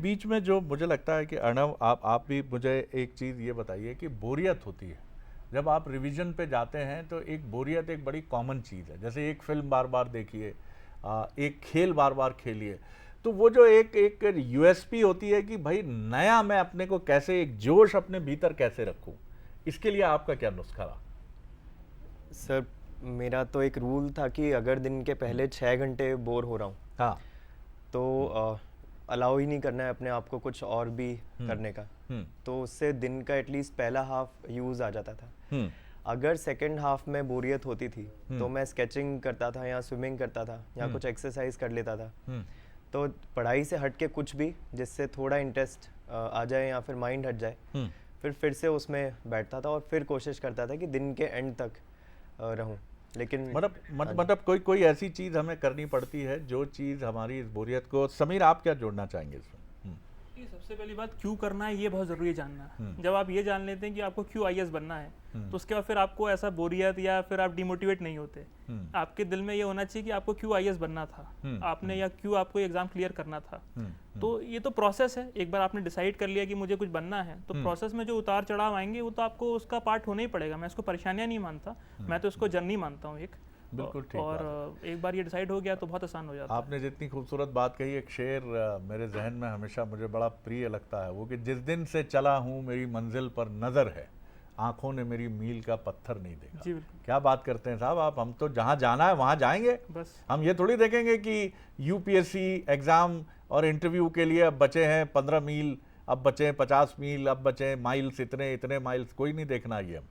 बीच में जो मुझे लगता है कि अर्णव, आप भी मुझे एक चीज़ ये बताइए कि बोरियत होती है जब आप रिवीजन पे जाते हैं, तो एक बोरियत एक बड़ी कॉमन चीज़ है। जैसे एक फिल्म बार बार देखिए, एक खेल बार बार खेलिए, तो वो जो एक एक यूएसपी होती है कि भाई नया मैं अपने को कैसे, एक जोश अपने भीतर कैसे रखूं, इसके लिए आपका क्या नुस्खा रहा? सर, मेरा तो एक रूल था कि अगर दिन के पहले 6 घंटे बोर हो रहा हूँ हाँ। तो अलाउ ही नहीं करना है अपने आप को कुछ और भी हम्म। करने का। हम्म। तो उससे दिन का एटलीस्ट पहला हाफ यूज़ आ जाता था। हम्म। अगर सेकंड हाफ में बोरियत होती थी हम्म। तो मैं स्केचिंग करता था या स्विमिंग करता था या कुछ एक्सरसाइज कर लेता था। हम्म। तो पढ़ाई से हट के कुछ भी जिससे थोड़ा इंटरेस्ट आ जाए या फिर माइंड हट जाए, हम्म। फिर से उसमें बैठता था और फिर कोशिश करता था कि दिन के एंड तक रहूं। लेकिन हाँ जी। मतलब कोई कोई ऐसी चीज हमें करनी पड़ती है जो चीज हमारी इस बोरियत को, समीर आप क्या जोड़ना चाहेंगे इसमें? ये सबसे पहली बात, क्यों करना है ये बहुत ज़रूरी है जानना। हम्म। जब आप ये जान लेते हैं कि आपको क्यों आईएएस बनना है, तो उसके बाद फिर आपको ऐसा बोरियत या फिर आप डिमोटिवेट नहीं होते। आपके दिल में ये होना चाहिए कि आपको क्यों आईएएस बनना था, आपने या क्यों आपको एग्जाम क्लियर करना था। तो ये तो प्रोसेस है। एक बार आपने डिसाइड कर लिया कि मुझे कुछ बनना है, तो प्रोसेस में जो उतार चढ़ाव आएंगे वो तो आपको उसका पार्ट होना ही पड़ेगा। मैं इसको परेशानियां नहीं मानता, मैं तो इसको जर्नी मानता हूँ एक। बिल्कुल ठीक और बात एक बार ये डिसाइड हो गया तो बहुत आसान हो जाता है। आपने जितनी खूबसूरत बात कही, एक शेर मेरे जहन में हमेशा मुझे बड़ा प्रिय लगता है, वो कि जिस दिन से चला हूँ मेरी मंजिल पर नज़र है, आंखों ने मेरी मील का पत्थर नहीं देखा। जी बिल्कुल। क्या बात करते हैं साहब आप! हम तो जहाँ जाना है वहाँ जाएंगे। बस हम ये थोड़ी देखेंगे कि यूपीएससी एग्ज़ाम और इंटरव्यू के लिए अब बचे हैं 15 मील, अब बचे हैं 50 मील, अब बचे हैं माइल्स, इतने इतने माइल्स, कोई नहीं देखना ये हम।